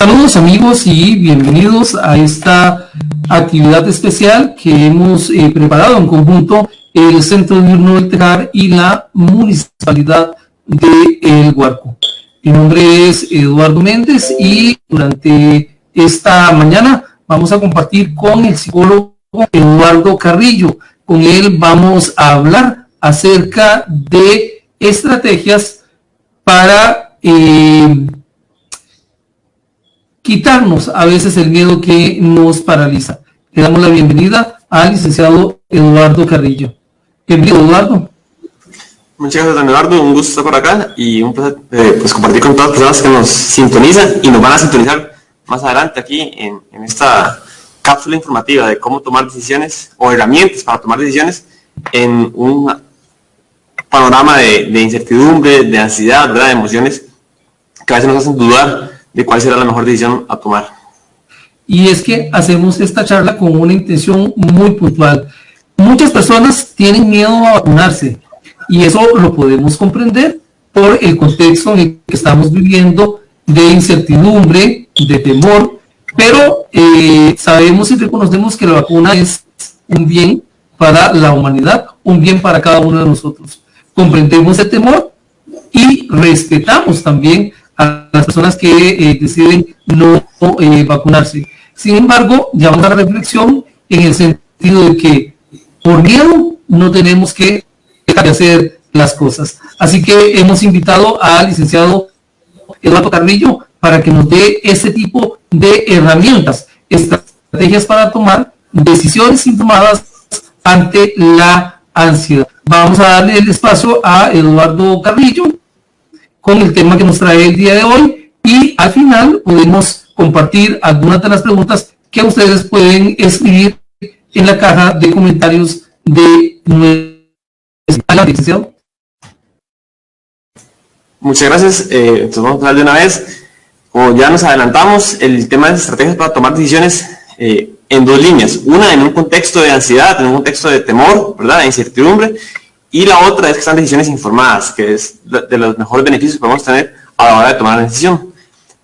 Saludos amigos y bienvenidos a esta actividad especial que hemos preparado en conjunto el Centro Diurno del Tejar y la Municipalidad de El Guarco. Mi nombre es Eduardo Méndez y durante esta mañana vamos a compartir con el psicólogo Eduardo Carrillo. Con él vamos a hablar acerca de estrategias para quitarnos a veces el miedo que nos paraliza. Le damos la bienvenida al licenciado Eduardo Carrillo. Bienvenido, Eduardo. Muchas gracias, don Eduardo. Un gusto estar por acá y un placer pues compartir con todas las personas que nos sintonizan y nos van a sintonizar más adelante aquí en esta cápsula informativa de cómo tomar decisiones o herramientas para tomar decisiones en un panorama de incertidumbre, de ansiedad, ¿verdad? De emociones que a veces nos hacen dudar de cuál será la mejor decisión a tomar. Y es que hacemos esta charla con una intención muy puntual. Muchas personas tienen miedo a vacunarse y eso lo podemos comprender por el contexto en el que estamos viviendo de incertidumbre, de temor, pero sabemos y reconocemos que la vacuna es un bien para la humanidad, un bien para cada uno de nosotros. Comprendemos el temor y respetamos también a las personas que deciden no vacunarse. Sin embargo, llamamos a la reflexión en el sentido de que por miedo no tenemos que dejar de hacer las cosas. Así que hemos invitado al licenciado Eduardo Carrillo para que nos dé ese tipo de herramientas, estrategias para tomar decisiones informadas ante la ansiedad. Vamos a darle el espacio a Eduardo Carrillo con el tema que nos trae el día de hoy y al final podemos compartir algunas de las preguntas que ustedes pueden escribir en la caja de comentarios de nuestra licenciado. Muchas gracias. Entonces vamos a hablar de una vez. Como ya nos adelantamos, el tema de estrategias para tomar decisiones en dos líneas. Una en un contexto de ansiedad, en un contexto de temor, ¿verdad? De incertidumbre. Y la otra es que están decisiones informadas, que es de los mejores beneficios que podemos tener a la hora de tomar una decisión.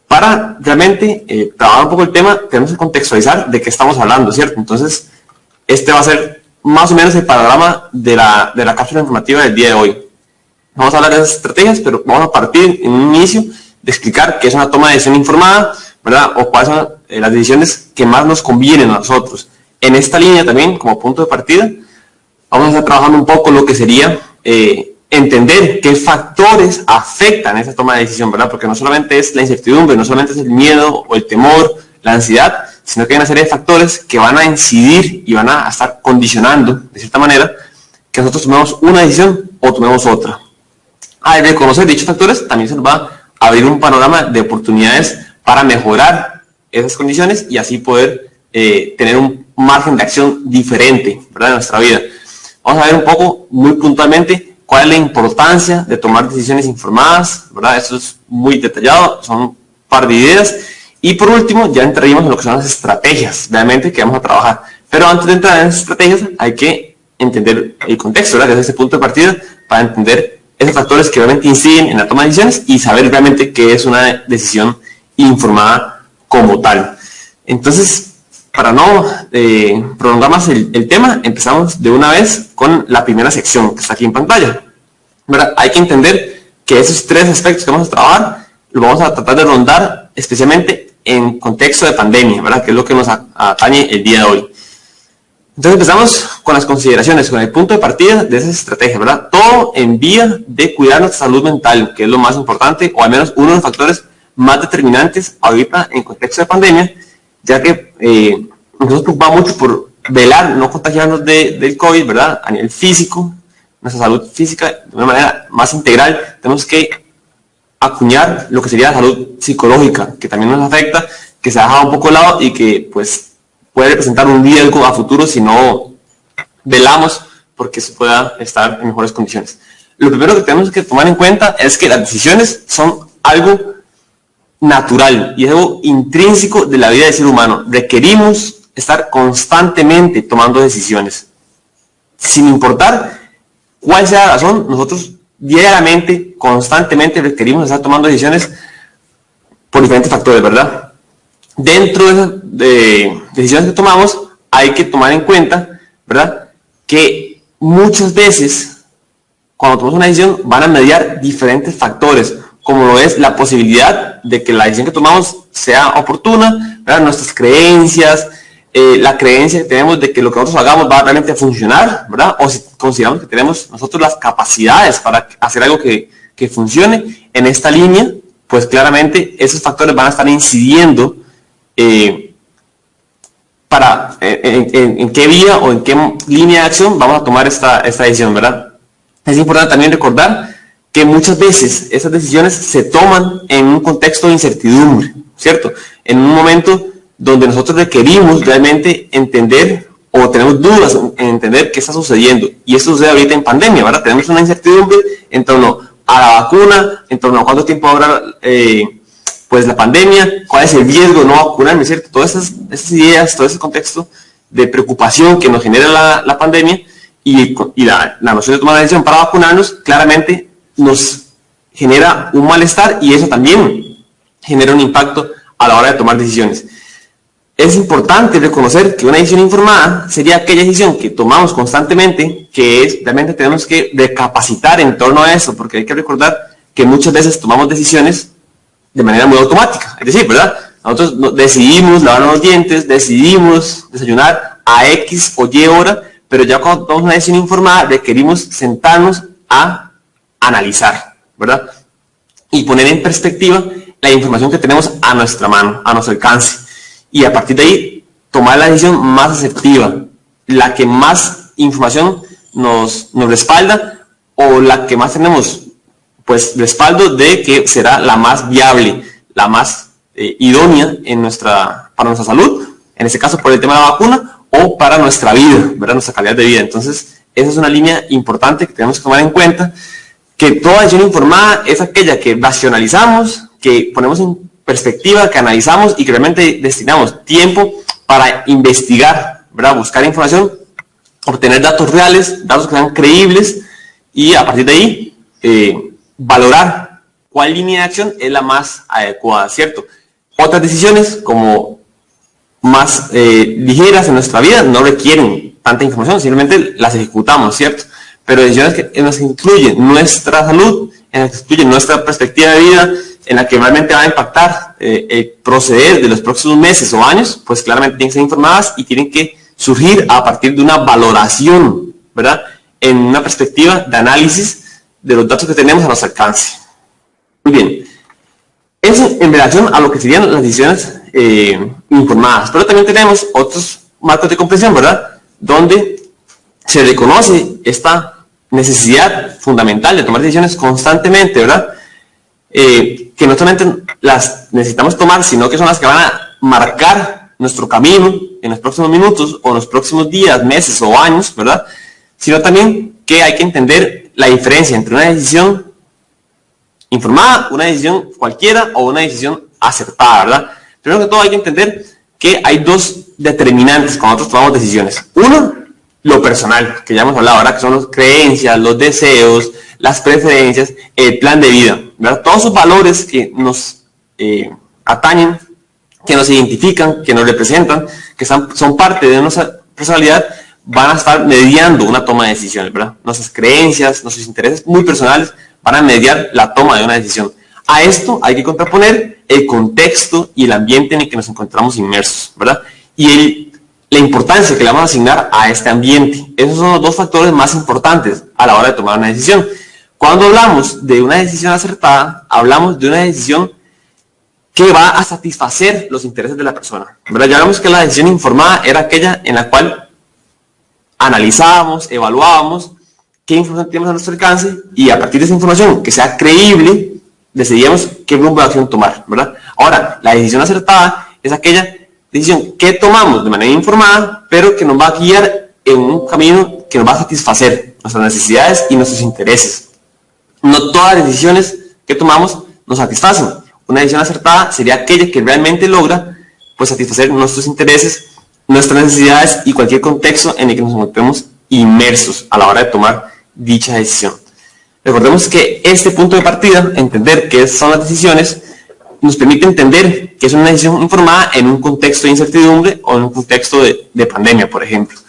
Para realmente trabajar un poco el tema, tenemos que contextualizar de qué estamos hablando, ¿cierto? Entonces, este va a ser más o menos el panorama de la cápsula informativa del día de hoy. Vamos a hablar de esas estrategias, pero vamos a partir en un inicio de explicar qué es una toma de decisión informada, ¿verdad? O cuáles son las decisiones que más nos convienen a nosotros. En esta línea también, como punto de partida, vamos a estar trabajando un poco lo que sería entender qué factores afectan esa toma de decisión, ¿verdad? Porque no solamente es la incertidumbre, no solamente es el miedo o el temor, la ansiedad, sino que hay una serie de factores que van a incidir y van a estar condicionando, de cierta manera, que nosotros tomemos una decisión o tomemos otra. Al reconocer dichos factores, también se nos va a abrir un panorama de oportunidades para mejorar esas condiciones y así poder tener un margen de acción diferente, ¿verdad? En nuestra vida. Vamos a ver un poco, muy puntualmente, cuál es la importancia de tomar decisiones informadas, ¿verdad? Eso es muy detallado, son un par de ideas. Y por último, ya entraríamos en lo que son las estrategias, realmente, que vamos a trabajar. Pero antes de entrar en esas estrategias, hay que entender el contexto, ¿verdad? Desde ese punto de partida, para entender esos factores que realmente inciden en la toma de decisiones y saber realmente qué es una decisión informada como tal. Entonces, para no prolongar más el tema, empezamos de una vez con la primera sección que está aquí en pantalla, ¿verdad? Hay que entender que esos tres aspectos que vamos a trabajar los vamos a tratar de rondar especialmente en contexto de pandemia, ¿verdad? Que es lo que nos atañe el día de hoy. Entonces empezamos con las consideraciones, con el punto de partida de esas estrategias, ¿verdad? Todo en vía de cuidar nuestra salud mental, que es lo más importante, o al menos uno de los factores más determinantes ahorita en contexto de pandemia, ya que nos preocupa mucho por velar, no contagiarnos del COVID, ¿verdad? A nivel físico, nuestra salud física de una manera más integral, tenemos que acuñar lo que sería la salud psicológica, que también nos afecta, que se ha dejado un poco de lado y que pues puede representar un riesgo a futuro si no velamos porque se pueda estar en mejores condiciones. Lo primero que tenemos que tomar en cuenta es que las decisiones son algo natural y es algo intrínseco de la vida del ser humano. Requerimos estar constantemente tomando decisiones. Sin importar cuál sea la razón, nosotros diariamente, constantemente requerimos estar tomando decisiones por diferentes factores, ¿verdad? dentro de decisiones que tomamos, hay que tomar en cuenta, ¿verdad?, que muchas veces, cuando tomamos una decisión, van a mediar diferentes factores, como lo es la posibilidad de que la decisión que tomamos sea oportuna, ¿verdad?, nuestras creencias, la creencia que tenemos de que lo que nosotros hagamos va realmente a funcionar, ¿verdad?, o si consideramos que tenemos nosotros las capacidades para hacer algo que funcione en esta línea, pues claramente esos factores van a estar incidiendo en qué vía o en qué línea de acción vamos a tomar esta decisión, ¿verdad? Es importante también recordar que muchas veces esas decisiones se toman en un contexto de incertidumbre, ¿cierto? En un momento donde nosotros requerimos realmente entender o tenemos dudas en entender qué está sucediendo. Y esto sucede ahorita en pandemia, ¿verdad? Tenemos una incertidumbre en torno a la vacuna, en torno a cuánto tiempo habrá pues la pandemia, cuál es el riesgo de no vacunarme, ¿cierto? Todas esas ideas, todo ese contexto de preocupación que nos genera la pandemia y la noción de tomar la decisión para vacunarnos, claramente nos genera un malestar y eso también genera un impacto a la hora de tomar decisiones. Es importante reconocer que una decisión informada sería aquella decisión que tomamos constantemente, que es realmente tenemos que recapacitar en torno a eso, porque hay que recordar que muchas veces tomamos decisiones de manera muy automática. Es decir, ¿verdad?, nosotros decidimos lavarnos los dientes, decidimos desayunar a X o Y hora, pero ya cuando tomamos una decisión informada requerimos sentarnos a analizar, ¿verdad?, y poner en perspectiva la información que tenemos a nuestra mano, a nuestro alcance. Y a partir de ahí, tomar la decisión más asertiva, la que más información nos respalda o la que más tenemos pues respaldo de que será la más viable, la más idónea para nuestra salud, en este caso por el tema de la vacuna, o para nuestra vida, ¿verdad?, nuestra calidad de vida. Entonces, esa es una línea importante que tenemos que tomar en cuenta, que toda decisión informada es aquella que racionalizamos, que ponemos en perspectiva, que analizamos y que realmente destinamos tiempo para investigar, ¿verdad?, buscar información, obtener datos reales, datos que sean creíbles y a partir de ahí valorar cuál línea de acción es la más adecuada, ¿cierto? Otras decisiones como más ligeras en nuestra vida no requieren tanta información, simplemente las ejecutamos, ¿cierto? Pero decisiones que nos incluyen nuestra salud, en las que incluyen nuestra perspectiva de vida, en la que realmente va a impactar el proceder de los próximos meses o años, pues claramente tienen que ser informadas y tienen que surgir a partir de una valoración, ¿verdad?, en una perspectiva de análisis de los datos que tenemos a nuestro alcance. Muy bien, eso en relación a lo que serían las decisiones informadas, pero también tenemos otros marcos de comprensión, ¿verdad?, donde se reconoce esta necesidad fundamental de tomar decisiones constantemente, ¿verdad?, que no solamente las necesitamos tomar, sino que son las que van a marcar nuestro camino en los próximos minutos o en los próximos días, meses o años, ¿verdad?, sino también que hay que entender la diferencia entre una decisión informada, una decisión cualquiera o una decisión acertada, ¿verdad? Primero que todo hay que entender que hay dos determinantes cuando nosotros tomamos decisiones. Uno, lo personal, que ya hemos hablado, ¿verdad?, que son las creencias, los deseos, las preferencias, el plan de vida, ¿verdad? Todos esos valores que nos atañen, que nos identifican, que nos representan, que son parte de nuestra personalidad, van a estar mediando una toma de decisiones, ¿verdad? Nuestras creencias, nuestros intereses muy personales van a mediar la toma de una decisión. A esto hay que contraponer el contexto y el ambiente en el que nos encontramos inmersos, ¿verdad? Y la importancia que le vamos a asignar a este ambiente. Esos son los dos factores más importantes a la hora de tomar una decisión. Cuando hablamos de una decisión acertada, hablamos de una decisión que va a satisfacer los intereses de la persona, ¿verdad? Ya hablamos que la decisión informada era aquella en la cual analizábamos, evaluábamos qué información tenemos a nuestro alcance y a partir de esa información que sea creíble, decidíamos qué rumbo de acción tomar, ¿verdad? Ahora, la decisión acertada es aquella decisión que tomamos de manera informada, pero que nos va a guiar en un camino que nos va a satisfacer nuestras necesidades y nuestros intereses. No todas las decisiones que tomamos nos satisfacen. Una decisión acertada sería aquella que realmente logra pues, satisfacer nuestros intereses, nuestras necesidades y cualquier contexto en el que nos encontremos inmersos a la hora de tomar dicha decisión. Recordemos que este punto de partida, entender qué son las decisiones, nos permite entender que es una decisión informada en un contexto de incertidumbre o en un contexto de pandemia, por ejemplo.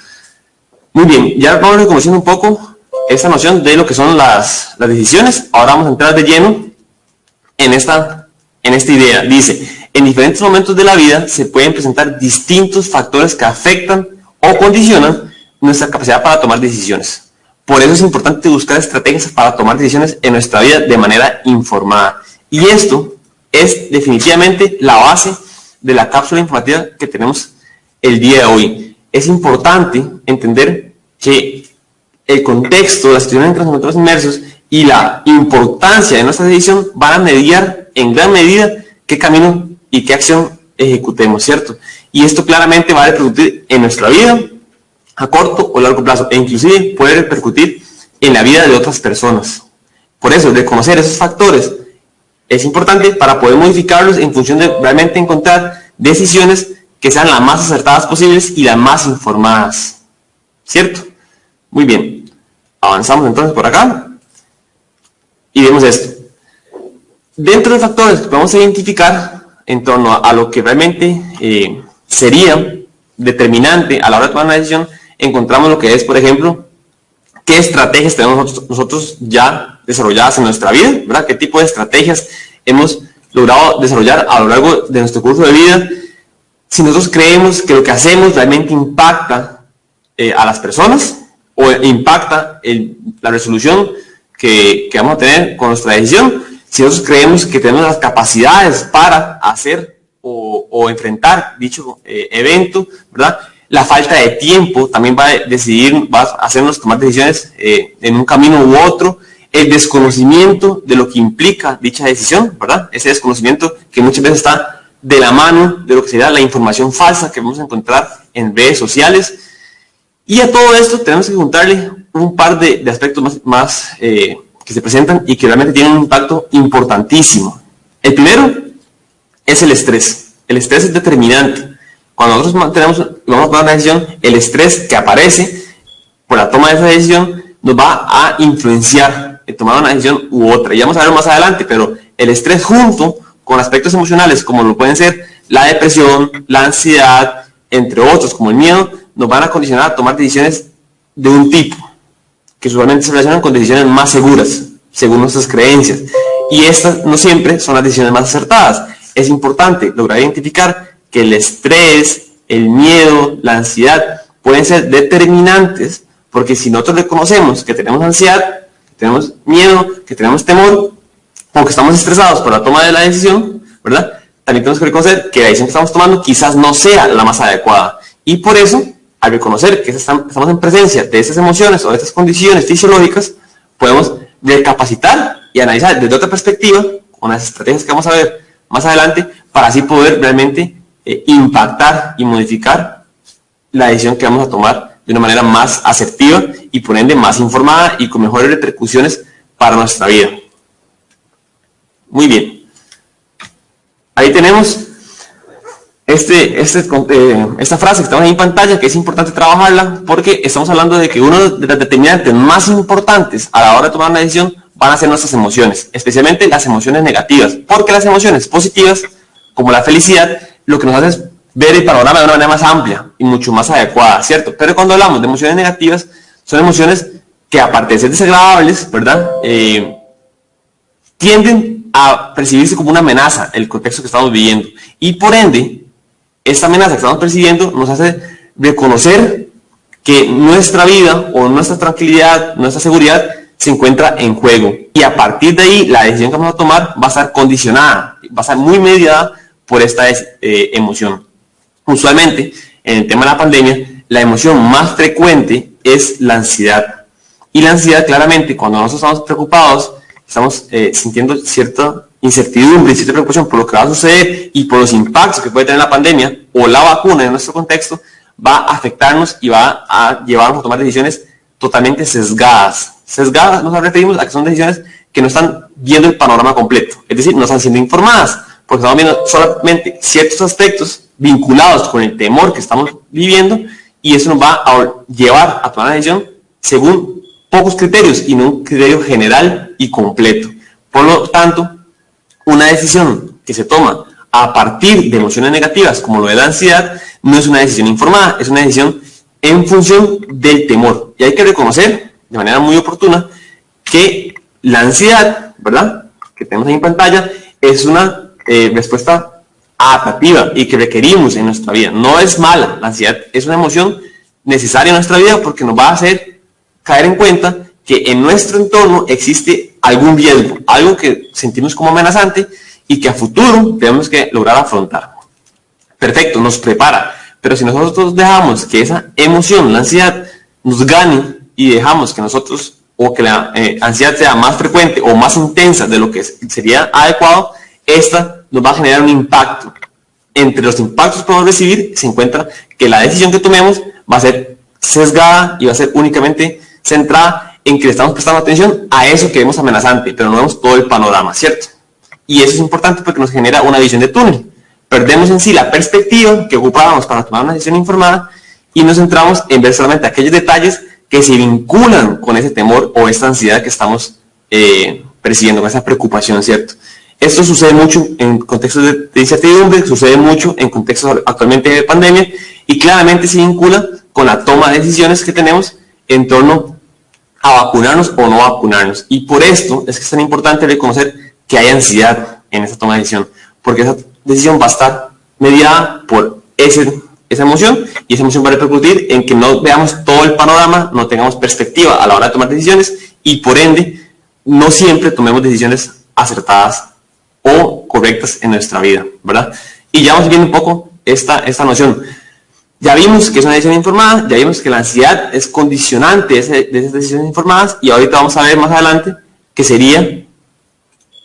Muy bien, ya vamos reconociendo un poco esta noción de lo que son las decisiones. Ahora vamos a entrar de lleno en esta idea. Dice, en diferentes momentos de la vida se pueden presentar distintos factores que afectan o condicionan nuestra capacidad para tomar decisiones. Por eso es importante buscar estrategias para tomar decisiones en nuestra vida de manera informada. Y esto es definitivamente la base de la cápsula informativa que tenemos el día de hoy. Es importante entender que el contexto, la situación en que nos encontramos inmersos y la importancia de nuestra decisión van a mediar en gran medida qué camino y qué acción ejecutemos, ¿cierto? Y esto claramente va a repercutir en nuestra vida a corto o largo plazo, e inclusive puede repercutir en la vida de otras personas. Por eso, reconocer esos factores es importante para poder modificarlos en función de realmente encontrar decisiones que sean las más acertadas posibles y las más informadas, ¿cierto? Muy bien, avanzamos entonces por acá y vemos esto. Dentro de factores que podemos identificar en torno a lo que realmente sería determinante a la hora de tomar una decisión, encontramos lo que es, por ejemplo, qué estrategias tenemos nosotros ya desarrolladas en nuestra vida, ¿verdad? Qué tipo de estrategias hemos logrado desarrollar a lo largo de nuestro curso de vida. Si nosotros creemos que lo que hacemos realmente impacta a las personas o impacta la resolución que vamos a tener con nuestra decisión, si nosotros creemos que tenemos las capacidades para hacer o enfrentar dicho evento, ¿verdad? La falta de tiempo también va a hacernos tomar decisiones en un camino u otro. El desconocimiento de lo que implica dicha decisión, ¿verdad? Ese desconocimiento que muchas veces está de la mano de lo que sería la información falsa que vamos a encontrar en redes sociales. Y a todo esto tenemos que juntarle un par de aspectos más que se presentan y que realmente tienen un impacto importantísimo. El primero es el estrés. El estrés es determinante. Cuando nosotros vamos a tomar una decisión, el estrés que aparece por la toma de esa decisión nos va a influenciar en tomar una decisión u otra. Y vamos a verlo más adelante, pero el estrés junto con aspectos emocionales como lo pueden ser la depresión, la ansiedad, entre otros como el miedo, nos van a condicionar a tomar decisiones de un tipo, que usualmente se relacionan con decisiones más seguras, según nuestras creencias. Y estas no siempre son las decisiones más acertadas. Es importante lograr identificar que el estrés, el miedo, la ansiedad pueden ser determinantes, porque si nosotros reconocemos que tenemos ansiedad, que tenemos miedo, que tenemos temor, o que estamos estresados por la toma de la decisión, ¿verdad? También tenemos que reconocer que la decisión que estamos tomando quizás no sea la más adecuada. Y por eso, al reconocer que estamos en presencia de esas emociones o de estas condiciones fisiológicas, podemos recapacitar y analizar desde otra perspectiva, con las estrategias que vamos a ver más adelante, para así poder realmente impactar y modificar la decisión que vamos a tomar de una manera más asertiva y por ende más informada y con mejores repercusiones para nuestra vida. Muy bien. Ahí tenemos esta frase que estamos ahí en pantalla, que es importante trabajarla porque estamos hablando de que uno de los determinantes más importantes a la hora de tomar una decisión van a ser nuestras emociones, especialmente las emociones negativas, porque las emociones positivas, como la felicidad, lo que nos hace es ver el panorama de una manera más amplia y mucho más adecuada, ¿cierto? Pero cuando hablamos de emociones negativas, son emociones que aparte de ser desagradables, ¿verdad? Tienden a percibirse como una amenaza en el contexto que estamos viviendo. Y por ende, esta amenaza que estamos percibiendo nos hace reconocer que nuestra vida o nuestra tranquilidad, nuestra seguridad se encuentra en juego. Y a partir de ahí, la decisión que vamos a tomar va a estar condicionada, va a estar muy mediada por esta emoción. Usualmente, en el tema de la pandemia, la emoción más frecuente es la ansiedad. Y la ansiedad, claramente, cuando nosotros estamos preocupados, estamos sintiendo cierta incertidumbre y cierta preocupación por lo que va a suceder y por los impactos que puede tener la pandemia o la vacuna en nuestro contexto, va a afectarnos y va a llevarnos a tomar decisiones totalmente sesgadas. Sesgadas nos referimos a que son decisiones que no están viendo el panorama completo, es decir, no están siendo informadas, porque estamos viendo solamente ciertos aspectos vinculados con el temor que estamos viviendo y eso nos va a llevar a tomar una decisión según pocos criterios y no un criterio general y completo. Por lo tanto, una decisión que se toma a partir de emociones negativas, como lo de la ansiedad, no es una decisión informada, es una decisión en función del temor. Y hay que reconocer de manera muy oportuna que la ansiedad, ¿verdad?, que tenemos ahí en pantalla, es una respuesta adaptativa y que requerimos en nuestra vida. No es mala, la ansiedad es una emoción necesaria en nuestra vida porque nos va a hacer caer en cuenta que en nuestro entorno existe algún riesgo, algo que sentimos como amenazante y que a futuro tenemos que lograr afrontar. Perfecto, nos prepara, pero si nosotros dejamos que esa emoción, la ansiedad, nos gane y dejamos que nosotros, o que la ansiedad sea más frecuente o más intensa de lo que sería adecuado, esta nos va a generar un impacto. Entre los impactos que podemos recibir se encuentra que la decisión que tomemos va a ser sesgada y va a ser únicamente centrada en que le estamos prestando atención a eso que vemos amenazante, pero no vemos todo el panorama, ¿cierto? Y eso es importante porque nos genera una visión de túnel. Perdemos en sí la perspectiva que ocupábamos para tomar una decisión informada y nos centramos en ver solamente aquellos detalles que se vinculan con ese temor o esta ansiedad que estamos percibiendo, con esa preocupación, ¿cierto? Esto sucede mucho en contextos de incertidumbre, sucede mucho en contextos actualmente de pandemia y claramente se vincula con la toma de decisiones que tenemos en torno a vacunarnos o no vacunarnos. Y por esto es que es tan importante reconocer que hay ansiedad en esta toma de decisión, porque esa decisión va a estar mediada por esa emoción y esa emoción va a repercutir en que no veamos todo el panorama, no tengamos perspectiva a la hora de tomar decisiones y por ende no siempre tomemos decisiones acertadas o correctas en nuestra vida, ¿verdad? Y ya vamos viendo un poco esta noción. Ya vimos que es una decisión informada, ya vimos que la ansiedad es condicionante de esas decisiones informadas y ahorita vamos a ver más adelante que sería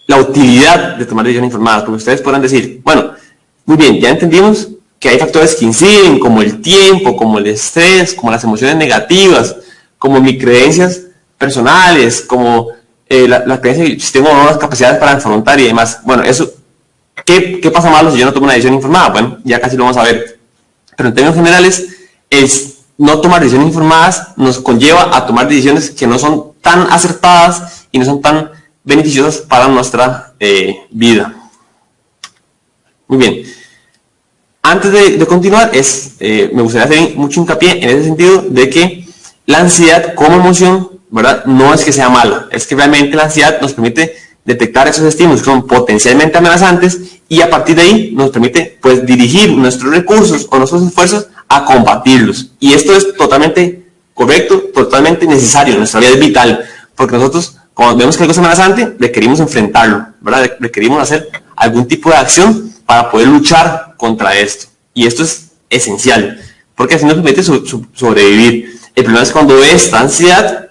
la utilidad de tomar decisiones informadas, porque ustedes podrán decir, bueno, muy bien, ya entendimos que hay factores que inciden, como el tiempo, como el estrés, como las emociones negativas, como mis creencias personales, como la creencia de si tengo nuevas capacidades para afrontar y demás. Bueno, eso, ¿qué pasa malo si yo no tomo una decisión informada? Bueno, ya casi lo vamos a ver. Pero en términos generales, no tomar decisiones informadas nos conlleva a tomar decisiones que no son tan acertadas y no son tan beneficiosas para nuestra vida. Muy bien. Antes de continuar, me gustaría hacer mucho hincapié en ese sentido de que la ansiedad como emoción, ¿verdad?, no es que sea mala, es que realmente la ansiedad nos permite detectar esos estímulos que son potencialmente amenazantes y a partir de ahí nos permite pues dirigir nuestros recursos o nuestros esfuerzos a combatirlos. Y esto es totalmente correcto, totalmente necesario, nuestra vida es vital, porque nosotros cuando vemos que algo es amenazante, requerimos enfrentarlo, ¿verdad? Requerimos hacer algún tipo de acción para poder luchar contra esto. Y esto es esencial, porque así nos permite sobrevivir. El problema es cuando esta ansiedad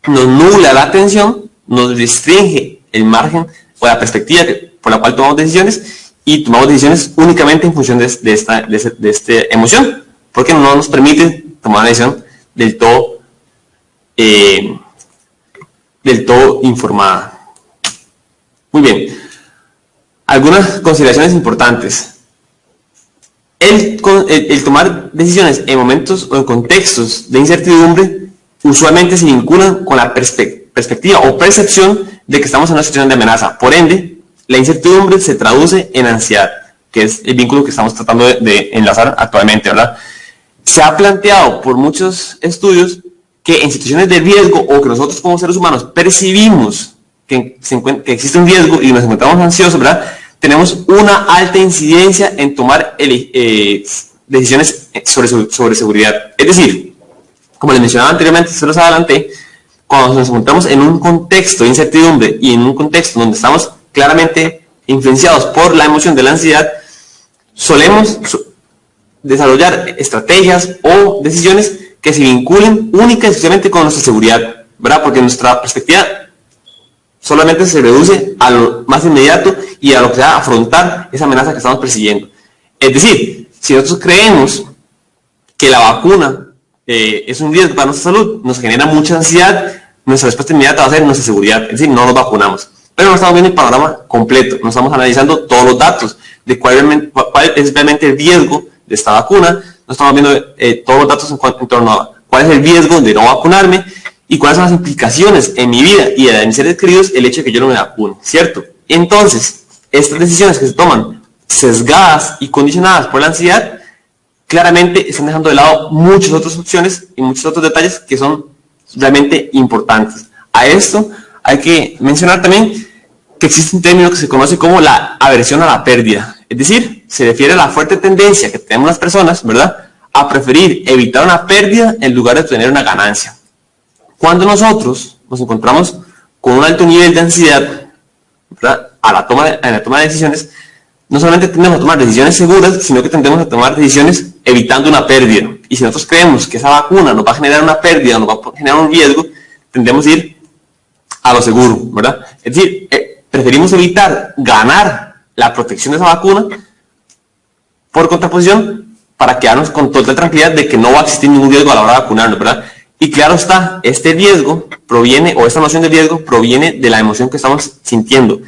nos nubla la atención, nos restringe el margen o la perspectiva por la cual tomamos decisiones y tomamos decisiones únicamente en función de esta emoción, porque no nos permite tomar una decisión del todo informada. Muy bien. Algunas consideraciones importantes. El tomar decisiones en momentos o en contextos de incertidumbre usualmente se vinculan con la perspectiva o percepción de que estamos en una situación de amenaza. Por ende, la incertidumbre se traduce en ansiedad, que es el vínculo que estamos tratando de enlazar actualmente, ¿verdad? Se ha planteado por muchos estudios que en situaciones de riesgo o que nosotros como seres humanos percibimos que existe un riesgo y nos encontramos ansiosos, ¿verdad?, tenemos una alta incidencia en tomar decisiones sobre seguridad. Es decir, como les mencionaba anteriormente, se los adelanté, cuando nos encontramos en un contexto de incertidumbre y en un contexto donde estamos claramente influenciados por la emoción de la ansiedad, solemos desarrollar estrategias o decisiones que se vinculen única y exclusivamente con nuestra seguridad, ¿verdad? Porque nuestra perspectiva solamente se reduce a lo más inmediato y a lo que sea afrontar esa amenaza que estamos persiguiendo. Es decir, si nosotros creemos que la vacuna es un riesgo para nuestra salud, nos genera mucha ansiedad, nuestra respuesta inmediata va a ser nuestra seguridad, es decir, no nos vacunamos. Pero no estamos viendo el panorama completo, no estamos analizando todos los datos de cuál es realmente el riesgo de esta vacuna, no estamos viendo todos los datos en torno a cuál es el riesgo de no vacunarme y cuáles son las implicaciones en mi vida y de mis seres queridos el hecho de que yo no me vacune, ¿cierto? Entonces, estas decisiones que se toman sesgadas y condicionadas por la ansiedad, claramente están dejando de lado muchas otras opciones y muchos otros detalles que son realmente importantes. A esto hay que mencionar también que existe un término que se conoce como la aversión a la pérdida. Es decir, se refiere a la fuerte tendencia que tenemos las personas, ¿verdad?, a preferir evitar una pérdida en lugar de tener una ganancia. Cuando nosotros nos encontramos con un alto nivel de ansiedad, ¿verdad?, en la toma de decisiones, no solamente tendemos a tomar decisiones seguras, sino que tendemos a tomar decisiones evitando una pérdida. Y si nosotros creemos que esa vacuna nos va a generar una pérdida, nos va a generar un riesgo, tendemos a ir a lo seguro, ¿verdad? Es decir, preferimos evitar ganar la protección de esa vacuna por contraposición para quedarnos con total tranquilidad de que no va a existir ningún riesgo a la hora de vacunarnos, ¿verdad? Y claro está, este riesgo proviene, o esta noción de riesgo proviene de la emoción que estamos sintiendo.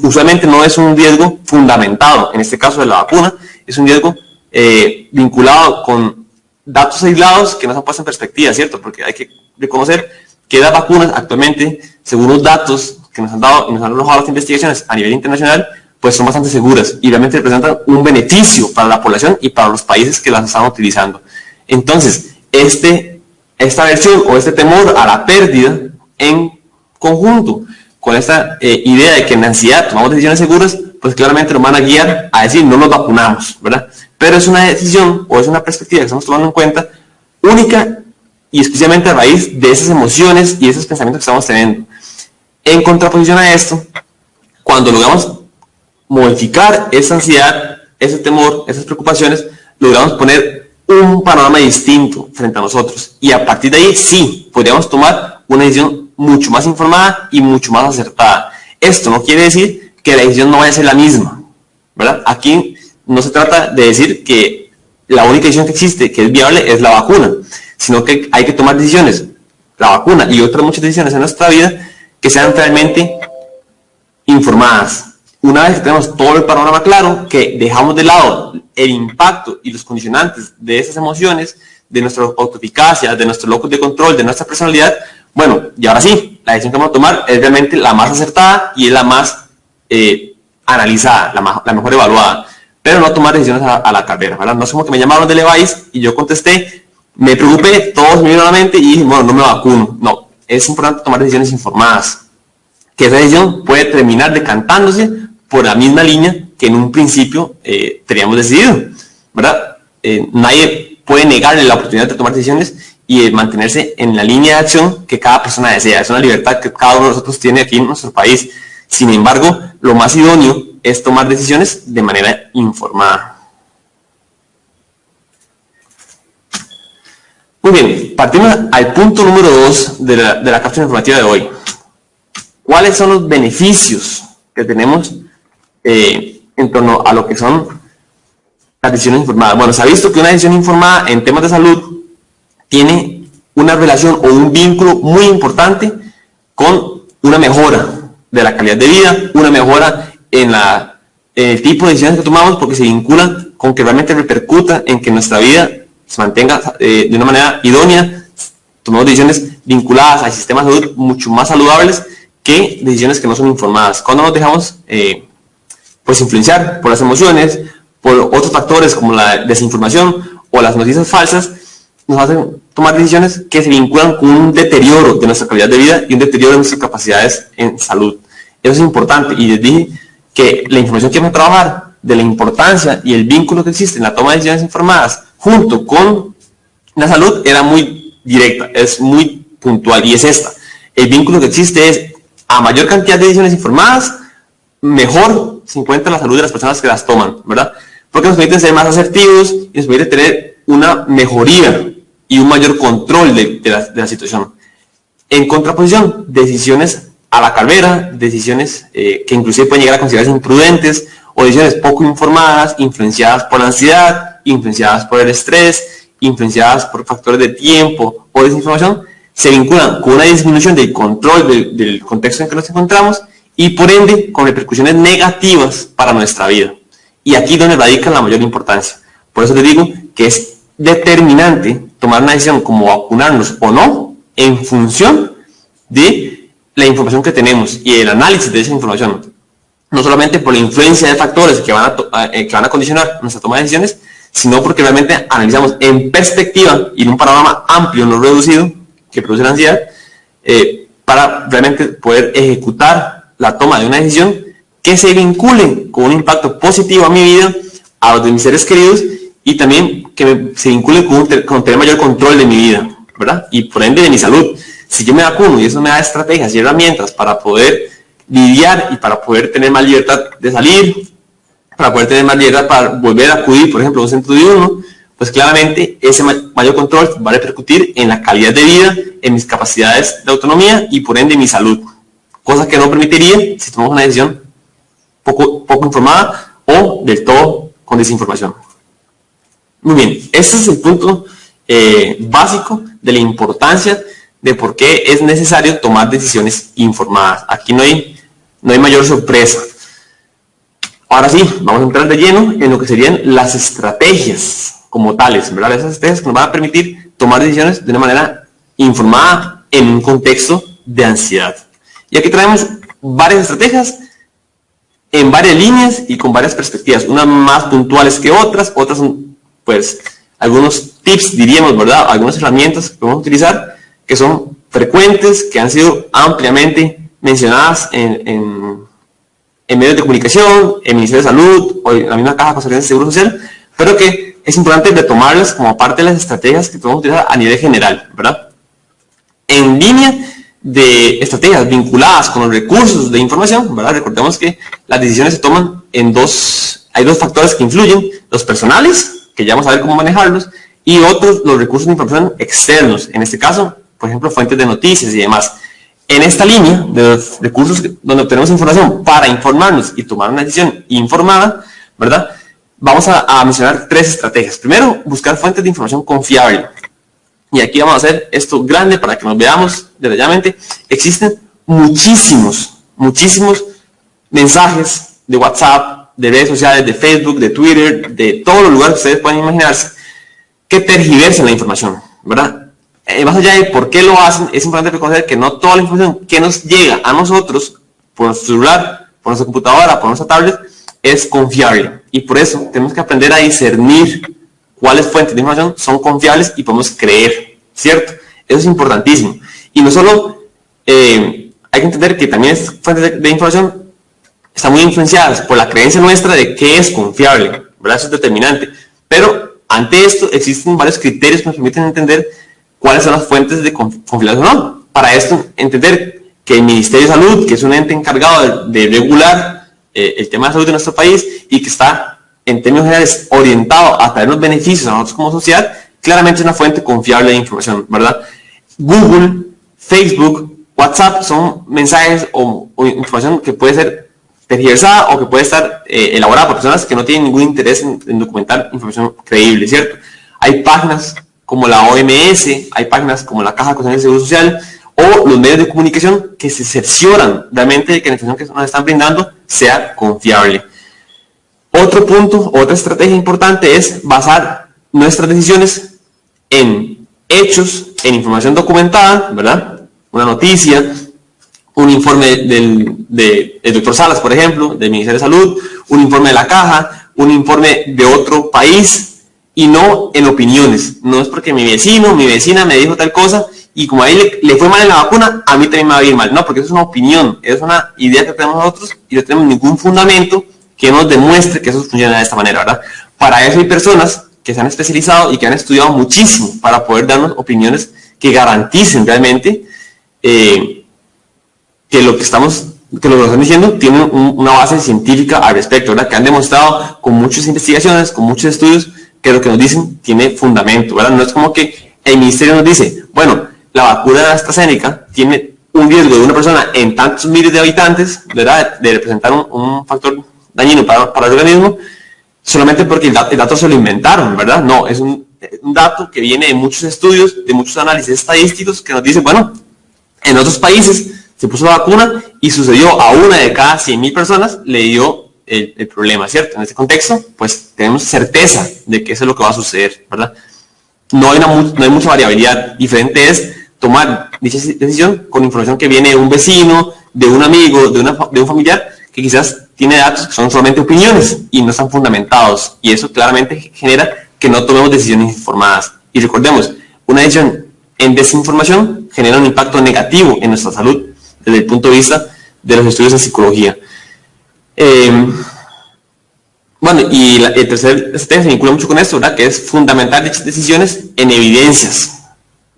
Usualmente no es un riesgo fundamentado, en este caso de la vacuna, es un riesgo vinculado con datos aislados que nos han puesto en perspectiva, ¿cierto? Porque hay que reconocer que las vacunas actualmente, según los datos que nos han dado y nos han arrojado las investigaciones a nivel internacional, pues son bastante seguras y realmente representan un beneficio para la población y para los países que las están utilizando. Entonces, esta aversión o este temor a la pérdida en conjunto con esta idea de que en la ansiedad tomamos decisiones seguras, pues claramente nos van a guiar a decir no nos vacunamos, ¿verdad? Pero es una decisión o es una perspectiva que estamos tomando en cuenta única y exclusivamente a raíz de esas emociones y esos pensamientos que estamos teniendo. En contraposición a esto, cuando logramos modificar esa ansiedad, ese temor, esas preocupaciones, logramos poner un panorama distinto frente a nosotros. Y a partir de ahí, sí, podríamos tomar una decisión mucho más informada y mucho más acertada. Esto no quiere decir que la decisión no vaya a ser la misma, ¿verdad? Aquí no se trata de decir que la única decisión que existe, que es viable, es la vacuna, sino que hay que tomar decisiones, la vacuna y otras muchas decisiones en nuestra vida, que sean realmente informadas. Una vez que tenemos todo el panorama claro, que dejamos de lado el impacto y los condicionantes de esas emociones, de nuestra autoeficacia, de nuestros locus de control, de nuestra personalidad, bueno, y ahora sí, la decisión que vamos a tomar es realmente la más acertada y es la más analizada, la mejor evaluada, pero no tomar decisiones a la carrera, ¿verdad? No es como que me llamaron de Levi's y yo contesté, me preocupé, todos me vieron a la mente y dije, bueno, no me vacuno. No, es importante tomar decisiones informadas, que esa decisión puede terminar decantándose por la misma línea que en un principio teníamos decidido, ¿verdad? Nadie puede negarle la oportunidad de tomar decisiones y de mantenerse en la línea de acción que cada persona desea. Es una libertad que cada uno de nosotros tiene aquí en nuestro país. Sin embargo, lo más idóneo es tomar decisiones de manera informada. Muy bien, partimos al punto número 2 de la cápsula informativa de hoy. ¿Cuáles son los beneficios que tenemos en torno a lo que son las decisiones informadas? Bueno, se ha visto que una decisión informada en temas de salud tiene una relación o un vínculo muy importante con una mejora de la calidad de vida, una mejora en el tipo de decisiones que tomamos, porque se vinculan con que realmente repercuta en que nuestra vida se mantenga de una manera idónea. Tomamos decisiones vinculadas al sistema de salud mucho más saludables que decisiones que no son informadas. Cuando nos dejamos pues influenciar por las emociones, por otros factores como la desinformación o las noticias falsas, nos hacen tomar decisiones que se vinculan con un deterioro de nuestra calidad de vida y un deterioro de nuestras capacidades en salud. Eso es importante, y les dije que la información que vamos a trabajar de la importancia y el vínculo que existe en la toma de decisiones informadas junto con la salud era muy directa, es muy puntual, y es esta. El vínculo que existe es, a mayor cantidad de decisiones informadas, mejor se encuentra la salud de las personas que las toman, ¿verdad? Porque nos permite ser más asertivos y nos permite tener una mejoría y un mayor control de la situación. En contraposición, decisiones a la carrera, decisiones que inclusive pueden llegar a considerarse imprudentes, o decisiones poco informadas, influenciadas por la ansiedad, influenciadas por el estrés, influenciadas por factores de tiempo o desinformación, se vinculan con una disminución del control del contexto en que nos encontramos y por ende con repercusiones negativas para nuestra vida. Y aquí es donde radica la mayor importancia. Por eso les digo que es determinante tomar una decisión como vacunarnos o no en función de la información que tenemos y el análisis de esa información. no solamente por la influencia de factores que van a condicionar nuestra toma de decisiones, sino porque realmente analizamos en perspectiva y en un panorama amplio, no reducido, que produce la ansiedad, para realmente poder ejecutar la toma de una decisión que se vincule con un impacto positivo a mi vida, a los de mis seres queridos, y también que se vincule con tener mayor control de mi vida, ¿verdad? Y por ende de mi salud. Si yo me vacuno y eso me da estrategias y herramientas para poder lidiar y para poder tener más libertad de salir, para poder tener más libertad para volver a acudir, por ejemplo, a un centro diurno, pues claramente ese mayor control va a repercutir en la calidad de vida, en mis capacidades de autonomía y por ende mi salud. Cosa que no permitiría si tomamos una decisión poco informada o del todo con desinformación. Muy bien, este es el punto básico de la importancia de por qué es necesario tomar decisiones informadas. Aquí no hay mayor sorpresa. Ahora sí, vamos a entrar de lleno en lo que serían las estrategias como tales, ¿verdad? Esas estrategias que nos van a permitir tomar decisiones de una manera informada en un contexto de ansiedad. Y aquí traemos varias estrategias en varias líneas y con varias perspectivas, unas más puntuales que otras son, pues, algunos tips, diríamos, ¿verdad? Algunas herramientas que podemos utilizar que son frecuentes, que han sido ampliamente mencionadas en medios de comunicación, en el Ministerio de Salud o en la misma Caja Costarricense de Seguro Social, pero que es importante retomarlas como parte de las estrategias que podemos utilizar a nivel general, ¿verdad? En línea de estrategias vinculadas con los recursos de información, ¿verdad? Recordemos que las decisiones se toman hay dos factores que influyen, los personales, que ya vamos a ver cómo manejarlos, y otros, los recursos de información externos, en este caso, por ejemplo, fuentes de noticias y demás. En esta línea de los recursos donde obtenemos información para informarnos y tomar una decisión informada, ¿verdad? Vamos a mencionar tres estrategias. Primero, buscar fuentes de información confiable. Y aquí vamos a hacer esto grande para que nos veamos detalladamente. Existen muchísimos mensajes de WhatsApp, de redes sociales, de Facebook, de Twitter, de todos los lugares que ustedes pueden imaginarse, que tergiversan la información, ¿verdad? Más allá de por qué lo hacen, es importante reconocer que no toda la información que nos llega a nosotros por nuestro celular, por nuestra computadora, por nuestra tablet, es confiable. Y por eso tenemos que aprender a discernir cuáles fuentes de información son confiables y podemos creer, ¿cierto? Eso es importantísimo. Y no solo hay que entender que también fuentes de información están muy influenciadas por la creencia nuestra de qué es confiable, ¿verdad? Eso es determinante. Pero ante esto existen varios criterios que nos permiten entender cuáles son las fuentes de confianza o no. Para esto, entender que el Ministerio de Salud, que es un ente encargado de regular el tema de salud de nuestro país y que está, en términos generales, orientado a traernos beneficios a nosotros como sociedad, claramente es una fuente confiable de información, ¿verdad? Google, Facebook, WhatsApp son mensajes o información que puede ser tergiversada o que puede estar elaborada por personas que no tienen ningún interés en documentar información creíble, ¿cierto? Hay páginas como la OMS, hay páginas como la Caja Costarricense de Seguro Social o los medios de comunicación que se cercioran realmente de que la información que nos están brindando sea confiable. Otro punto, otra estrategia importante es basar nuestras decisiones en hechos, en información documentada, ¿verdad? Una noticia, un informe del doctor Salas, por ejemplo, del Ministerio de Salud, un informe de la Caja, un informe de otro país, y no en opiniones. No es porque mi vecino, mi vecina me dijo tal cosa y como a él le fue mal en la vacuna, a mí también me va a ir mal. No, porque eso es una opinión, es una idea que tenemos nosotros y no tenemos ningún fundamento que nos demuestre que eso funciona de esta manera, ¿verdad? Para eso hay personas que se han especializado y que han estudiado muchísimo para poder darnos opiniones que garanticen realmente que lo que estamos diciendo tiene una base científica al respecto, ¿verdad? Que han demostrado con muchas investigaciones, con muchos estudios, que lo que nos dicen tiene fundamento, ¿verdad? No es como que el ministerio nos dice, bueno, la vacuna de AstraZeneca tiene un riesgo de una persona en tantos miles de habitantes, ¿verdad? De representar un factor dañino para el organismo, solamente porque el dato se lo inventaron, ¿verdad? No, es un dato que viene de muchos estudios, de muchos análisis estadísticos que nos dicen, bueno, en otros países se puso la vacuna y sucedió a una de cada 100,000 personas, le dio el problema, ¿cierto? En este contexto, pues tenemos certeza de que eso es lo que va a suceder, ¿verdad? No hay mucha variabilidad. Diferente es tomar dicha decisión con información que viene de un vecino, de un amigo, de un familiar, que quizás tiene datos que son solamente opiniones y no están fundamentados, y eso claramente genera que no tomemos decisiones informadas. Y recordemos, una decisión en desinformación genera un impacto negativo en nuestra salud desde el punto de vista de los estudios en psicología. Bueno, y el tercer estrategia se vincula mucho con esto, ¿verdad? Que es fundamentar dichas decisiones en evidencias,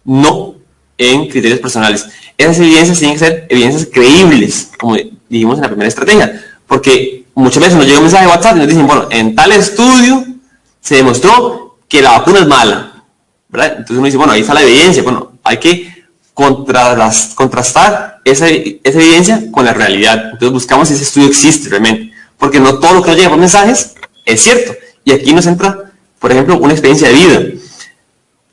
no en criterios personales. Esas evidencias tienen que ser evidencias creíbles, como dijimos en la primera estrategia, porque muchas veces nos llega un mensaje de WhatsApp y nos dicen, bueno, en tal estudio se demostró que la vacuna es mala, ¿verdad? Entonces uno dice, bueno, ahí está la evidencia. Bueno, hay que contrastar esa evidencia con la realidad. Entonces buscamos si ese estudio existe realmente, porque no todo lo que nos llega por mensajes es cierto. Y aquí nos entra, por ejemplo, una experiencia de vida.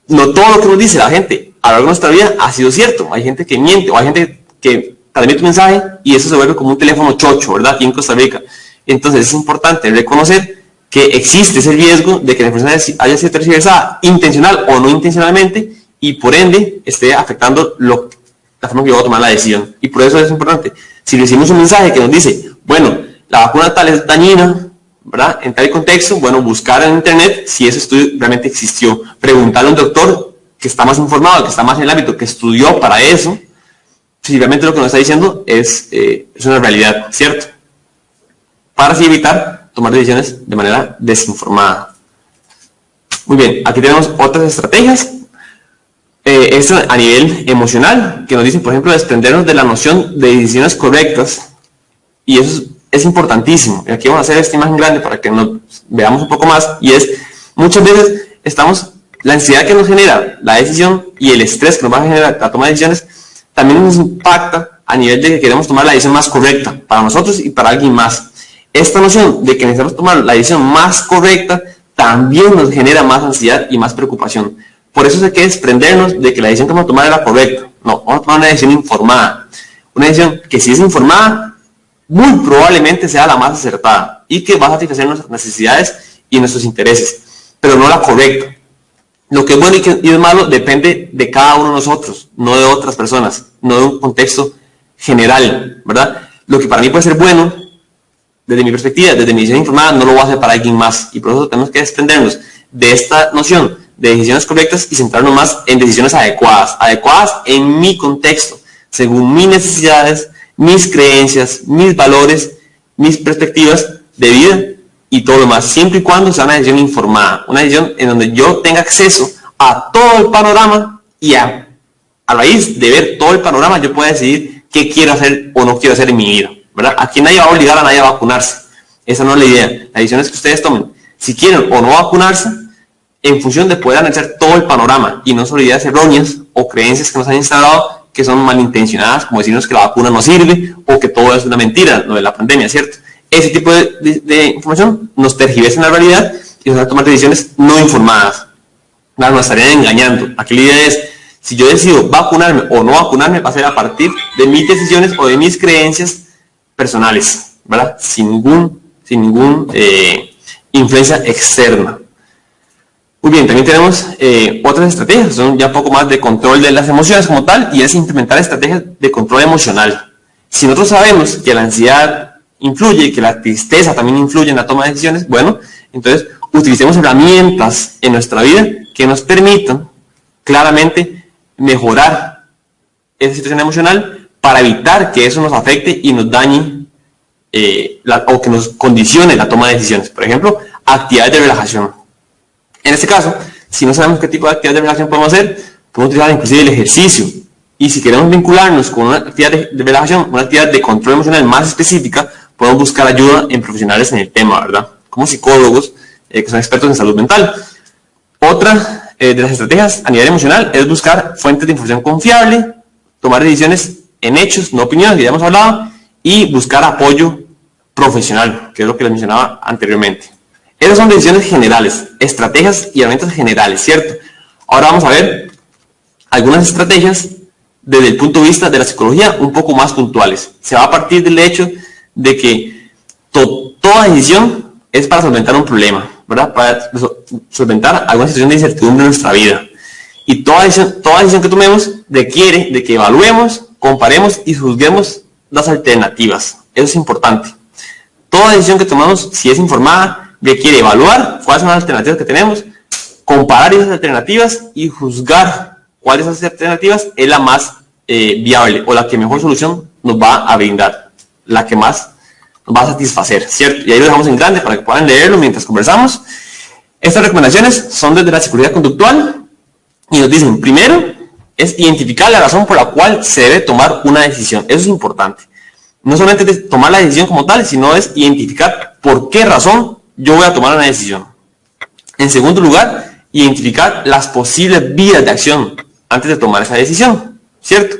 No todo lo que nos dice la gente a lo largo de nuestra vida ha sido cierto. Hay gente que miente, o hay gente que transmite un mensaje y eso se vuelve como un teléfono chocho, ¿verdad? Aquí en Costa Rica. Entonces es importante reconocer que existe ese riesgo de que la información haya sido tergiversada intencional o no intencionalmente, y por ende esté afectando la forma que yo voy a tomar la decisión. Y por eso es importante, si recibimos un mensaje que nos dice, bueno, la vacuna tal es dañina, ¿verdad? En tal contexto, bueno, buscar en internet si ese estudio realmente existió, preguntarle a un doctor que está más informado, que está más en el ámbito, que estudió para eso, si realmente lo que nos está diciendo es una realidad, ¿cierto? Para así evitar tomar decisiones de manera desinformada. Muy bien, aquí tenemos otras estrategias. Esto a nivel emocional, que nos dicen, por ejemplo, desprendernos de la noción de decisiones correctas, y eso es importantísimo. Y aquí vamos a hacer esta imagen grande para que nos veamos un poco más, y es, muchas veces la ansiedad que nos genera la decisión y el estrés que nos va a generar la toma de decisiones, también nos impacta a nivel de que queremos tomar la decisión más correcta para nosotros y para alguien más. Esta noción de que necesitamos tomar la decisión más correcta también nos genera más ansiedad y más preocupación. Por eso hay que desprendernos de que la decisión que vamos a tomar es la correcta. No, vamos a tomar una decisión informada. Una decisión que, si es informada, muy probablemente sea la más acertada y que va a satisfacer nuestras necesidades y nuestros intereses, pero no la correcta. Lo que es bueno y es malo depende de cada uno de nosotros, no de otras personas, no de un contexto general, ¿verdad? Lo que para mí puede ser bueno, desde mi perspectiva, desde mi decisión informada, no lo voy a hacer para alguien más. Y por eso tenemos que desprendernos de esta noción de decisiones correctas y centrarnos más en decisiones adecuadas en mi contexto, según mis necesidades, mis creencias, mis valores, mis perspectivas de vida y todo lo más, siempre y cuando sea una decisión informada, una decisión en donde yo tenga acceso a todo el panorama y a raíz de ver todo el panorama yo pueda decidir qué quiero hacer o no quiero hacer en mi vida, ¿verdad? Aquí nadie va a obligar a nadie a vacunarse, esa no es la idea. La decisión es que ustedes tomen si quieren o no vacunarse en función de poder analizar todo el panorama y no sobre ideas erróneas o creencias que nos han instalado que son malintencionadas, como decirnos que la vacuna no sirve o que todo es una mentira, lo de la pandemia, ¿cierto? Ese tipo de información nos tergiversa en la realidad y nos va a tomar decisiones no informadas. Nos estarían engañando. Aquí la idea es, si yo decido vacunarme o no vacunarme, va a ser a partir de mis decisiones o de mis creencias personales, ¿verdad? Sin ningún influencia externa. Muy bien, también tenemos otras estrategias, son ya un poco más de control de las emociones como tal, y es implementar estrategias de control emocional. Si nosotros sabemos que la ansiedad influye, que la tristeza también influye en la toma de decisiones, bueno, entonces utilicemos herramientas en nuestra vida que nos permitan claramente mejorar esa situación emocional para evitar que eso nos afecte y nos dañe o que nos condicione la toma de decisiones. Por ejemplo, actividades de relajación. En este caso, si no sabemos qué tipo de actividad de relajación podemos hacer, podemos utilizar inclusive el ejercicio. Y si queremos vincularnos con una actividad de relajación, una actividad de control emocional más específica, podemos buscar ayuda en profesionales en el tema, ¿verdad? Como psicólogos que son expertos en salud mental. Otra de las estrategias a nivel emocional es buscar fuentes de información confiable, tomar decisiones en hechos, no opiniones, que ya hemos hablado, y buscar apoyo profesional, que es lo que les mencionaba anteriormente. Esas son decisiones generales, estrategias y herramientas generales, ¿cierto? Ahora vamos a ver algunas estrategias desde el punto de vista de la psicología un poco más puntuales. Se va a partir del hecho de que toda decisión es para solventar un problema, ¿verdad? Para solventar alguna situación de incertidumbre en nuestra vida. Y toda decisión que tomemos requiere de que evaluemos, comparemos y juzguemos las alternativas. Eso es importante. Toda decisión que tomamos, si es informada, requiere evaluar cuáles son las alternativas que tenemos, comparar esas alternativas y juzgar cuál de esas alternativas es la más viable o la que mejor solución nos va a brindar, la que más nos va a satisfacer, ¿cierto? Y ahí lo dejamos en grande para que puedan leerlo mientras conversamos. Estas recomendaciones son desde la psicología conductual y nos dicen, primero, es identificar la razón por la cual se debe tomar una decisión. Eso es importante. No solamente es tomar la decisión como tal, sino es identificar por qué razón yo voy a tomar una decisión. En segundo lugar, identificar las posibles vías de acción antes de tomar esa decisión, ¿cierto?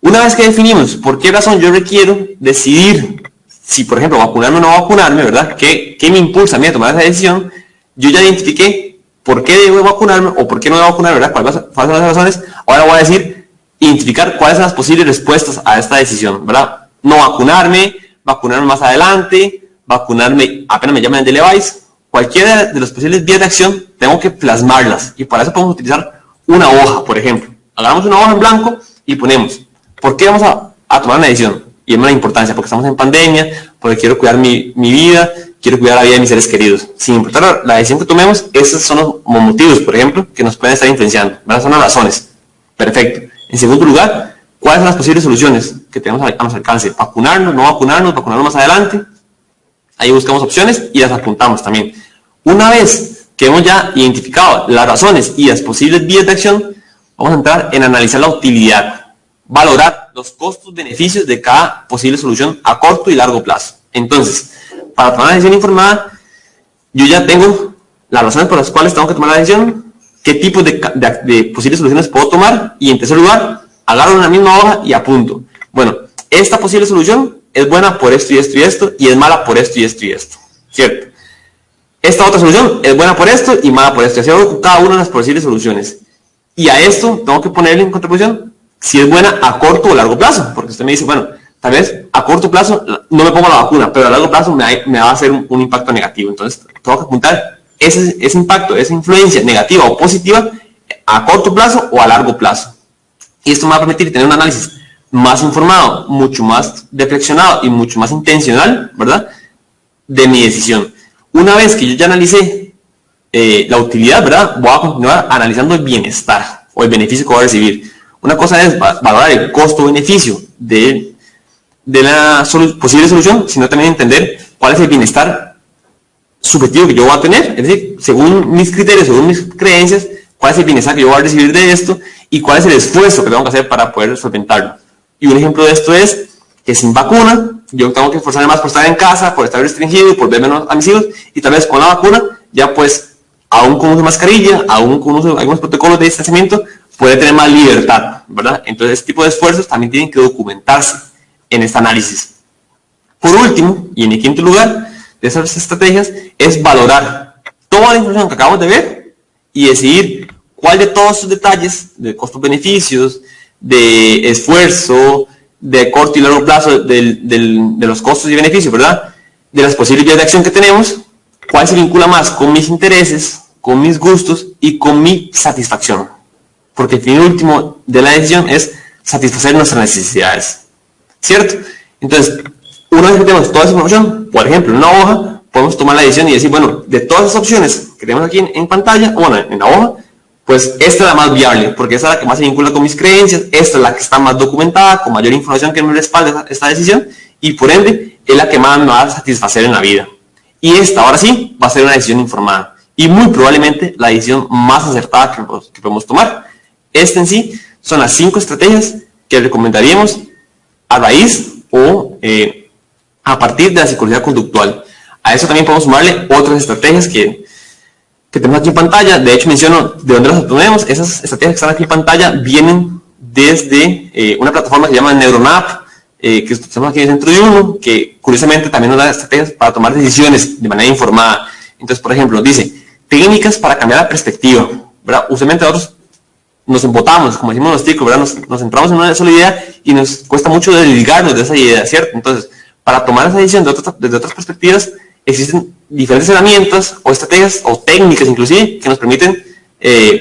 Una vez que definimos por qué razón yo requiero decidir si, por ejemplo, vacunarme o no vacunarme, ¿verdad? ¿Qué me impulsa a mí a tomar esa decisión? Yo ya identifiqué por qué debo vacunarme o por qué no debo vacunarme, ¿verdad? ¿Cuáles son las razones? Ahora voy a decir, identificar cuáles son las posibles respuestas a esta decisión, ¿verdad? No vacunarme, vacunarme más adelante, vacunarme apenas me llamen del device. Cualquiera de las posibles vías de acción tengo que plasmarlas y para eso podemos utilizar una hoja, por ejemplo. Agarramos una hoja en blanco y ponemos, ¿por qué vamos a tomar una decisión? Y es una importancia, porque estamos en pandemia, porque quiero cuidar mi vida, quiero cuidar la vida de mis seres queridos. Sin importar la decisión que tomemos, esos son los motivos, por ejemplo, que nos pueden estar influenciando, ¿verdad? Son las razones. Perfecto. En segundo lugar, ¿cuáles son las posibles soluciones que tenemos a nuestro alcance? ¿Vacunarnos, no vacunarnos, vacunarnos más adelante? Ahí buscamos opciones y las apuntamos también. Una vez que hemos ya identificado las razones y las posibles vías de acción, vamos a entrar en analizar la utilidad, valorar los costos-beneficios de cada posible solución a corto y largo plazo. Entonces, para tomar una decisión informada, yo ya tengo las razones por las cuales tengo que tomar la decisión, qué tipos de posibles soluciones puedo tomar y en tercer lugar, agarro una misma hoja y apunto. Bueno, esta posible solución es buena por esto y esto y esto y es mala por esto y esto y esto, ¿cierto? Esta otra solución es buena por esto y mala por esto. Así hago con cada una de las posibles soluciones. Y a esto tengo que ponerle en contraposición si es buena a corto o largo plazo, porque usted me dice, bueno, tal vez a corto plazo no me pongo la vacuna, pero a largo plazo me va a hacer un impacto negativo. Entonces, tengo que apuntar ese impacto, esa influencia negativa o positiva a corto plazo o a largo plazo. Y esto me va a permitir tener un análisis más informado, mucho más reflexionado y mucho más intencional, ¿verdad?, de mi decisión. Una vez que yo ya analicé la utilidad, ¿verdad?, voy a continuar analizando el bienestar o el beneficio que voy a recibir. Una cosa es valorar el costo-beneficio de la posible solución, sino también entender cuál es el bienestar subjetivo que yo voy a tener, es decir, según mis criterios, según mis creencias, cuál es el bienestar que yo voy a recibir de esto y cuál es el esfuerzo que tengo que hacer para poder solventarlo. Y un ejemplo de esto es que sin vacuna, yo tengo que esforzarme más por estar en casa, por estar restringido, por ver menos a mis hijos, y tal vez con la vacuna, ya pues, aún con uso de mascarilla, aún con uso de algunos protocolos de distanciamiento, puede tener más libertad, ¿verdad? Entonces, este tipo de esfuerzos también tienen que documentarse en este análisis. Por último, y en el quinto lugar de esas estrategias, es valorar toda la información que acabamos de ver y decidir cuál de todos esos detalles, de costos-beneficios, de esfuerzo, de corto y largo plazo, de los costos y beneficios, ¿verdad?, de las posibles vías de acción que tenemos, cuál se vincula más con mis intereses, con mis gustos y con mi satisfacción. Porque el fin último de la decisión es satisfacer nuestras necesidades, ¿cierto? Entonces, una vez que tenemos toda esa información, por ejemplo, en una hoja, podemos tomar la decisión y decir, bueno, de todas las opciones que tenemos aquí en pantalla, bueno, en la hoja, pues esta es la más viable, porque esta es la que más se vincula con mis creencias, esta es la que está más documentada, con mayor información que me respalda esta decisión, y por ende, es la que más me va a satisfacer en la vida. Y esta, ahora sí, va a ser una decisión informada, y muy probablemente la decisión más acertada que podemos tomar. Esta en sí son las 5 estrategias que recomendaríamos a raíz o a partir de la psicología conductual. A eso también podemos sumarle otras estrategias que tenemos aquí en pantalla. De hecho, menciono de dónde las obtenemos. Esas estrategias que están aquí en pantalla vienen desde una plataforma que se llama NeuroNap, que estamos aquí dentro de uno, que curiosamente también nos da estrategias para tomar decisiones de manera informada. Entonces, por ejemplo, dice, técnicas para cambiar la perspectiva, ¿verdad? Usualmente nosotros nos embotamos, como decimos los ticos, ¿verdad? Nos centramos en una sola idea y nos cuesta mucho desligarnos de esa idea, ¿cierto? Entonces, para tomar esa decisión desde otras perspectivas, existen diferentes herramientas o estrategias o técnicas inclusive que nos permiten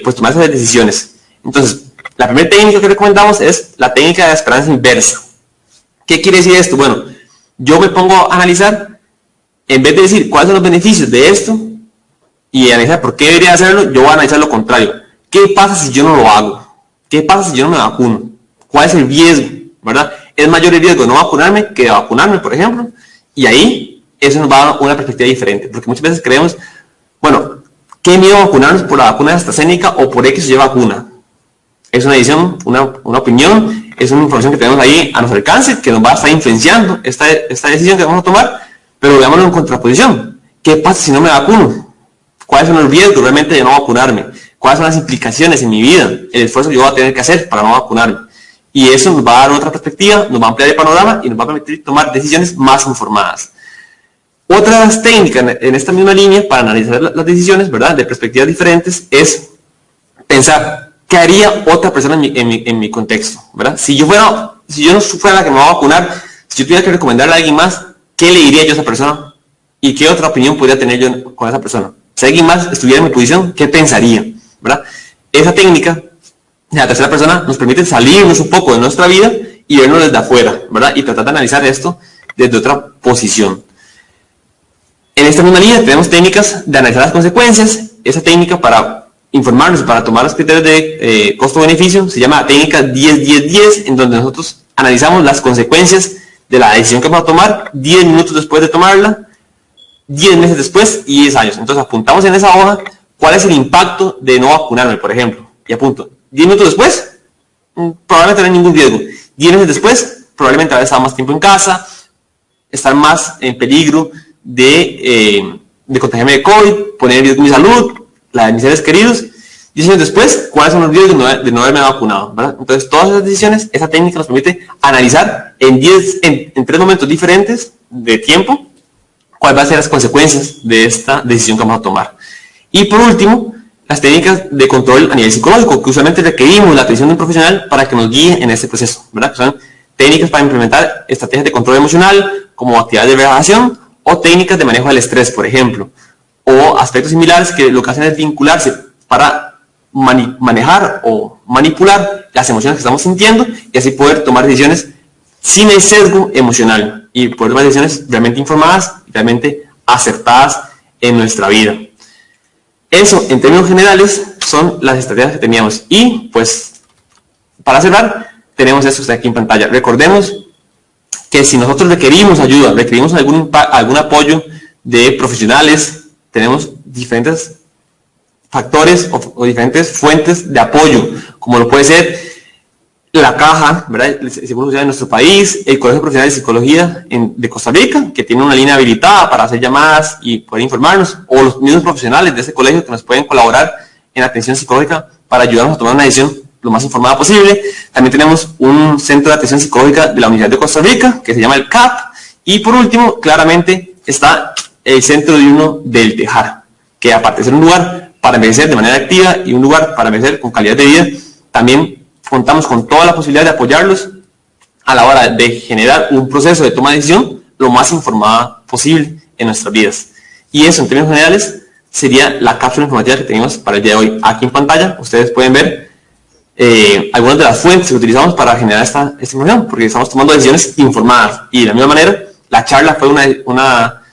pues tomar esas decisiones. Entonces, la primera técnica que recomendamos es la técnica de la esperanza inversa. ¿Qué quiere decir esto? Bueno, yo me pongo a analizar en vez de decir cuáles son los beneficios de esto y analizar por qué debería hacerlo, yo voy a analizar lo contrario. ¿Qué pasa si yo no lo hago? ¿Qué pasa si yo no me vacuno? ¿Cuál es el riesgo? ¿Verdad? Es mayor el riesgo de no vacunarme que de vacunarme, por ejemplo. Y ahí eso nos va a dar una perspectiva diferente. Porque muchas veces creemos, bueno, ¿qué miedo vacunarnos por la vacuna de AstraZeneca o por X o Y vacuna? Es una decisión, una opinión, es una información que tenemos ahí a nuestro alcance, que nos va a estar influenciando esta decisión que vamos a tomar, pero veámoslo en contraposición. ¿Qué pasa si no me vacuno? ¿Cuáles son los riesgos realmente de no vacunarme? ¿Cuáles son las implicaciones en mi vida? El esfuerzo que yo voy a tener que hacer para no vacunarme. Y eso nos va a dar otra perspectiva, nos va a ampliar el panorama y nos va a permitir tomar decisiones más informadas. Otras técnicas en esta misma línea para analizar las decisiones, ¿verdad?, de perspectivas diferentes, es pensar, ¿qué haría otra persona en mi contexto? ¿Verdad? Si yo no fuera la que me va a vacunar, si yo tuviera que recomendarle a alguien más, ¿qué le diría yo a esa persona? ¿Y qué otra opinión podría tener yo con esa persona? Si alguien más estuviera en mi posición, ¿qué pensaría? ¿Verdad? Esa técnica de la tercera persona nos permite salirnos un poco de nuestra vida y vernos desde afuera, ¿verdad? Y tratar de analizar esto desde otra posición. En esta misma línea tenemos técnicas de analizar las consecuencias. Esa técnica para informarnos, para tomar los criterios de costo-beneficio, se llama técnica 10-10-10, en donde nosotros analizamos las consecuencias de la decisión que vamos a tomar 10 minutos después de tomarla, 10 meses después y 10 años. Entonces apuntamos en esa hoja cuál es el impacto de no vacunarme, por ejemplo, y apunto. 10 minutos después, probablemente no hay ningún riesgo. 10 meses después, probablemente haber estado más tiempo en casa, estar más en peligro de contagiarme de COVID, poner en riesgo mi salud, la de mis seres queridos. 10 años después, cuáles son los riesgos de no haberme vacunado, ¿verdad? Entonces, todas esas decisiones, esa técnica nos permite analizar en 3 momentos diferentes de tiempo cuáles van a ser las consecuencias de esta decisión que vamos a tomar. Y por último, las técnicas de control a nivel psicológico, que usualmente requerimos la atención de un profesional para que nos guíe en este proceso, ¿verdad? Que son técnicas para implementar estrategias de control emocional, como actividades de relajación, o técnicas de manejo del estrés, por ejemplo, o aspectos similares que lo que hacen es vincularse para manejar o manipular las emociones que estamos sintiendo y así poder tomar decisiones sin el sesgo emocional y poder tomar decisiones realmente informadas y realmente acertadas en nuestra vida. Eso, en términos generales, son las estrategias que teníamos. Y, pues, para cerrar, tenemos esto aquí en pantalla. Recordemos que si nosotros requerimos ayuda, requerimos algún apoyo de profesionales, tenemos diferentes factores o diferentes fuentes de apoyo, como lo puede ser la Caja, ¿verdad?, el Seguro Social de nuestro país, el Colegio Profesional de Psicología de Costa Rica, que tiene una línea habilitada para hacer llamadas y poder informarnos, o los mismos profesionales de ese colegio que nos pueden colaborar en atención psicológica para ayudarnos a tomar una decisión lo más informada posible. También tenemos un centro de atención psicológica de la Universidad de Costa Rica, que se llama el CAP, y por último, claramente, está el Centro Diurno del Tejar, que aparte de ser un lugar para envejecer de manera activa y un lugar para envejecer con calidad de vida, también contamos con toda la posibilidad de apoyarlos a la hora de generar un proceso de toma de decisión lo más informada posible en nuestras vidas. Y eso, en términos generales, sería la cápsula informativa que tenemos para el día de hoy. Aquí en pantalla ustedes pueden ver algunas de las fuentes que utilizamos para generar esta información, porque estamos tomando decisiones informadas. Y de la misma manera, la charla fue una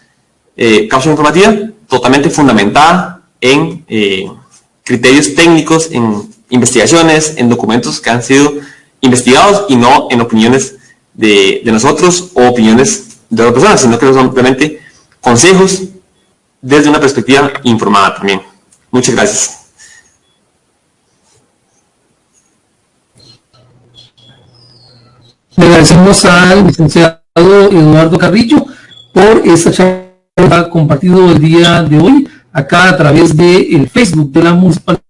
cápsula informativa totalmente fundamentada en criterios técnicos, en investigaciones, en documentos que han sido investigados y no en opiniones de nosotros o opiniones de otras personas, sino que son simplemente consejos desde una perspectiva informada también. Muchas gracias. Le agradecemos al licenciado Eduardo Carrillo por esta charla compartido el día de hoy acá a través del Facebook de la Municipalidad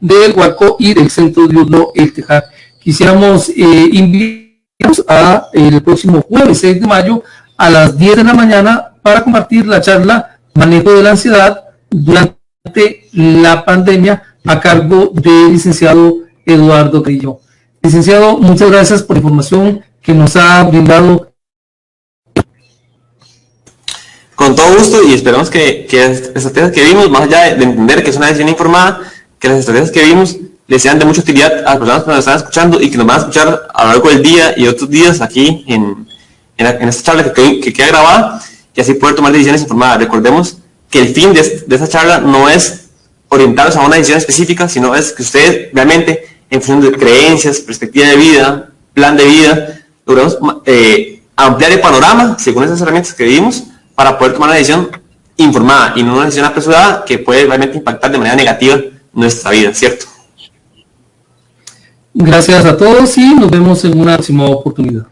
del Guaco y del Centro Diurno El Tejar. Quisiéramos invitarlos a el próximo jueves 6 de mayo a las 10 de la mañana para compartir la charla Manejo de la Ansiedad durante la pandemia a cargo del licenciado Eduardo Carrillo. Licenciado, muchas gracias por la información que nos ha brindado. Con todo gusto, y esperamos que las estrategias que vimos, más allá de entender que es una decisión informada, que las estrategias que vimos les sean de mucha utilidad a las personas que nos están escuchando y que nos van a escuchar a lo largo del día y otros días aquí en esta charla que queda grabada. y así poder tomar decisiones informadas. Recordemos que el fin de esta charla no es orientarlos a una decisión específica, sino es que ustedes realmente, en función de creencias, perspectiva de vida, plan de vida, logramos ampliar el panorama según esas herramientas que vimos para poder tomar una decisión informada y no una decisión apresurada que puede realmente impactar de manera negativa nuestra vida, ¿cierto? Gracias a todos y nos vemos en una próxima oportunidad.